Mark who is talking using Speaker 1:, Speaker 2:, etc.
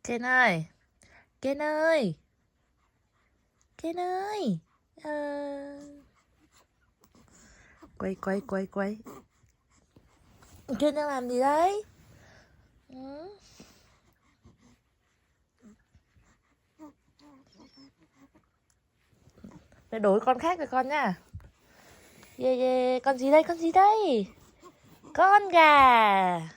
Speaker 1: Ken ơi, Ken ơi, Ken ơi. Quay. Ken đang làm gì đấy? Để đổi con khác rồi con nha. Yeah, con gì đây? Con gà.